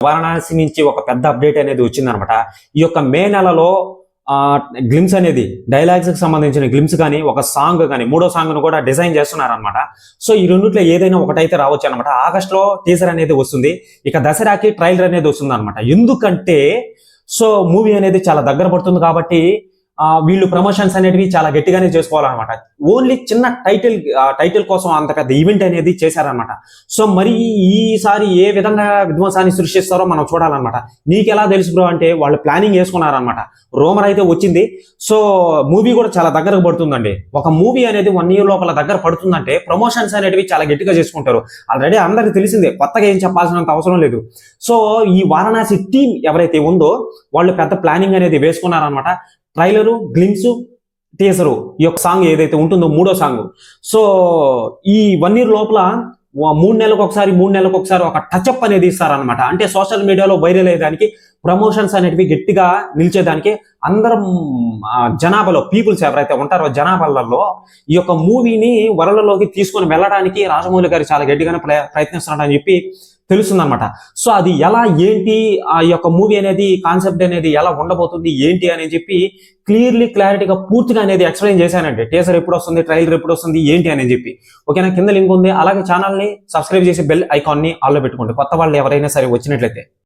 వారణాసి నుంచి ఒక పెద్ద అప్డేట్ అనేది వచ్చిందనమాట. ఈ యొక్క మే నెలలో గ్లిమ్స్ అనేది డైలాగ్స్ కి సంబంధించిన గ్లిమ్స్ కానీ ఒక సాంగ్ కానీ మూడో సాంగ్ ను కూడా డిజైన్ చేస్తున్నారనమాట. సో ఈ రెండిట్లో ఏదైనా ఒకటైతే రావచ్చు అనమాట. ఆగస్టులో టీజర్ అనేది వస్తుంది, ఇక దసరాకి ట్రైలర్ అనేది వస్తుంది అనమాట. ఎందుకంటే సో మూవీ అనేది చాలా దగ్గర పడుతుంది కాబట్టి వీళ్ళు ప్రమోషన్స్ అనేటివి చాలా గట్టిగానే చేసుకోవాలన్నమాట. ఓన్లీ చిన్న టైటిల్ కోసం అంత పెద్ద ఈవెంట్ అనేది చేశారనమాట. సో మరి ఈసారి ఏ విధంగా విధ్వంసాన్ని సృష్టిస్తారో మనం చూడాలన్నమాట. నీకెలా తెలుసు బ్రో అంటే వాళ్ళు ప్లానింగ్ వేసుకున్నారనమాట. రూమర్ అయితే వచ్చింది. సో మూవీ కూడా చాలా దగ్గరకు పడుతుందండి. ఒక మూవీ అనేది 1 year లోపల దగ్గర పడుతుందంటే ప్రమోషన్స్ అనేటివి చాలా గట్టిగా చేసుకుంటారు. ఆల్రెడీ అందరికి తెలిసిందే, కొత్తగా ఏం చెప్పాల్సినంత అవసరం లేదు. సో ఈ వారణాసి టీం ఎవరైతే ఉందో వాళ్ళు పెద్ద ప్లానింగ్ అనేది వేసుకున్నారనమాట. ట్రైలరు, గ్లిమ్స్, టీజరు, ఈ యొక్క సాంగ్ ఏదైతే ఉంటుందో మూడో సాంగ్. సో ఈ 1 year లోపల 3 నెలలకు ఒకసారి ఒక టచ్అప్ అనేది ఇస్తారనమాట. అంటే సోషల్ మీడియాలో వైరల్ అయ్యేదానికి, ప్రమోషన్స్ అనేటివి గట్టిగా నిలిచేదానికి అందరం జనాభాలో పీపుల్స్ ఎవరైతే ఉంటారో జనాభాలలో ఈ యొక్క మూవీని వరలలోకి తీసుకొని వెళ్ళడానికి రాజమౌళి గారు చాలా గట్టిగానే ప్రయత్నిస్తున్నారని చెప్పి తెలుస్తుందన్నమాట. సో అది ఎలా ఏంటి, ఆ యొక్క మూవీ అనేది కాన్సెప్ట్ అనేది ఎలా ఉండబోతుంది ఏంటి అని చెప్పి క్లారిటీగా పూర్తిగా అనేది ఎక్స్ప్లెయిన్ చేశానండి. టీజర్ ఎప్పుడు వస్తుంది, ట్రైలర్ ఎప్పుడు వస్తుంది ఏంటి అని చెప్పి. ఓకేనా, కింద లింక్ ఉంది. అలాగే ఛానల్ని సబ్స్క్రైబ్ చేసి బెల్ ఐకాన్ని ఆల్లో పెట్టుకోండి, కొత్త వాళ్ళు ఎవరైనా సరే వచ్చినట్లయితే.